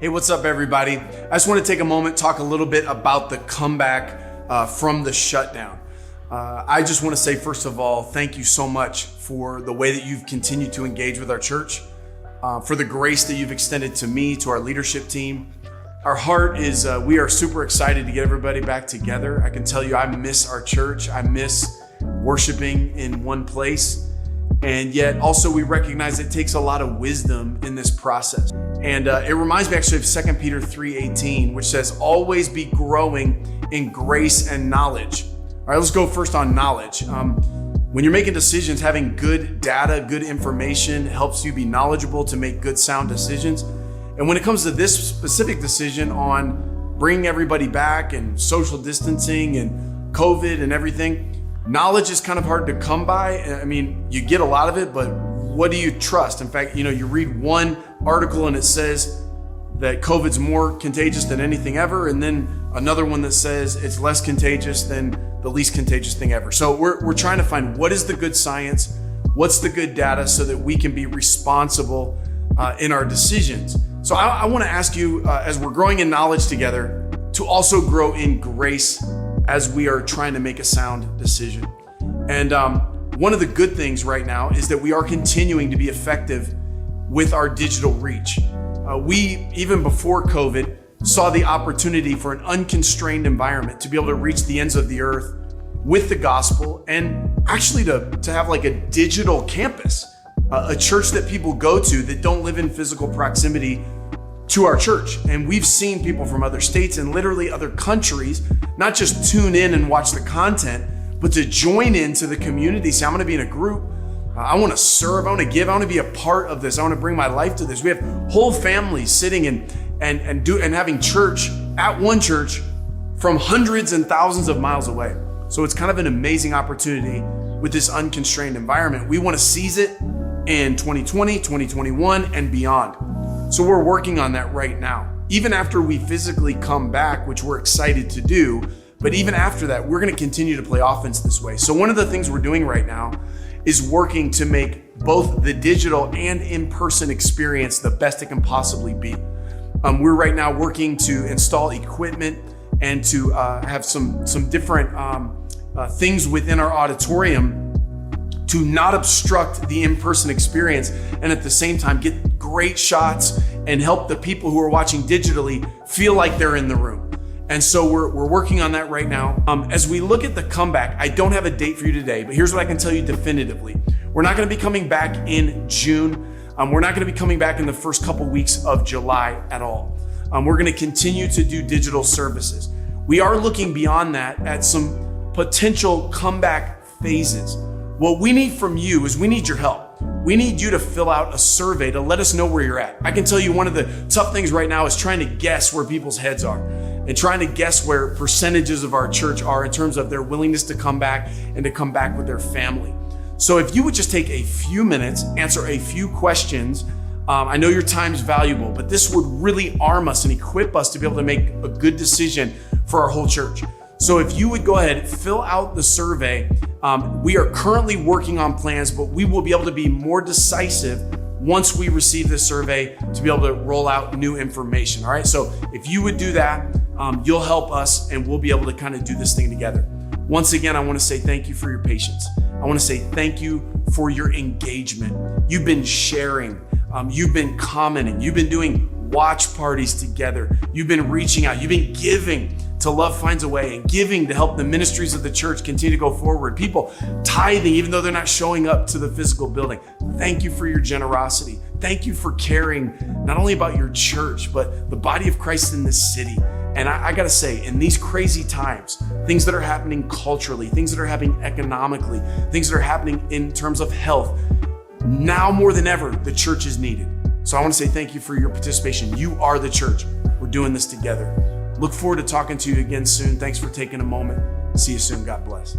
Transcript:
Hey, what's up, everybody? I just want to take a moment, talk a little bit about the comeback from the shutdown. I just want to say, first of all, thank you so much for the way that you've continued to engage with our church, for the grace that you've extended to me, to our leadership team. Our heart is, we are super excited to get everybody back together. I can tell you, I miss our church. I miss worshiping in one place. And yet also we recognize it takes a lot of wisdom in this process. And it reminds me actually of 2 Peter 3:18, which says, always be growing in grace and knowledge. All right, let's go first on knowledge. When you're making decisions, having good data, good information helps you be knowledgeable to make good, sound decisions. And when it comes to this specific decision on bringing everybody back and social distancing and COVID and everything, knowledge is kind of hard to come by. I mean, you get a lot of it, but what do you trust? In fact, you read one article and it says that COVID's more contagious than anything ever. And then another one that says it's less contagious than the least contagious thing ever. So we're trying to find what is the good science, what's the good data so that we can be responsible in our decisions. So I want to ask you, as we're growing in knowledge together, to also grow in grace as we are trying to make a sound decision. And one of the good things right now is that we are continuing to be effective with our digital reach. We, even before COVID, saw the opportunity for an unconstrained environment to be able to reach the ends of the earth with the gospel, and actually to have like a digital campus, a church that people go to that don't live in physical proximity to our church. And we've seen people from other states and literally other countries not just tune in and watch the content, but to join into the community. Say, I'm going to be in a group. I want to serve. I want to give. I want to be a part of this. I want to bring my life to this. We have whole families sitting and having church at one church from hundreds and thousands of miles away. So it's kind of an amazing opportunity with this unconstrained environment. We want to seize it in 2020, 2021, and beyond. So we're working on that right now. Even after we physically come back, which we're excited to do, but even after that, we're going to continue to play offense this way. So one of the things we're doing right now is working to make both the digital and in-person experience the best it can possibly be. We're right now working to install equipment and to have some different things within our auditorium to not obstruct the in-person experience, and at the same time get great shots and help the people who are watching digitally feel like they're in the room. And so we're working on that right now. As we look at the comeback, I don't have a date for you today, but here's what I can tell you definitively. We're not going to be coming back in June. We're not going to be coming back in the first couple weeks of July at all. We're going to continue to do digital services. We are looking beyond that at some potential comeback phases. What we need from you is we need your help. We need you to fill out a survey to let us know where you're at. I can tell you one of the tough things right now is trying to guess where people's heads are and trying to guess where percentages of our church are in terms of their willingness to come back and to come back with their family. So if you would just take a few minutes, answer a few questions. I know your time's valuable, but this would really arm us and equip us to be able to make a good decision for our whole church. So if you would go ahead, fill out the survey. We are currently working on plans, but we will be able to be more decisive once we receive this survey to be able to roll out new information. All right. So if you would do that, you'll help us and we'll be able to kind of do this thing together. Once again, I want to say thank you for your patience. I want to say thank you for your engagement. You've been sharing. You've been commenting. You've been doing watch parties together. You've been reaching out. You've been giving to Love Finds a Way and giving to help the ministries of the church continue to go forward. People tithing, even though they're not showing up to the physical building. Thank you for your generosity. Thank you for caring not only about your church, but the body of Christ in this city. And I got to say, in these crazy times, things that are happening culturally, things that are happening economically, things that are happening in terms of health, now more than ever, the church is needed. So I want to say thank you for your participation. You are the church. We're doing this together. Look forward to talking to you again soon. Thanks for taking a moment. See you soon. God bless.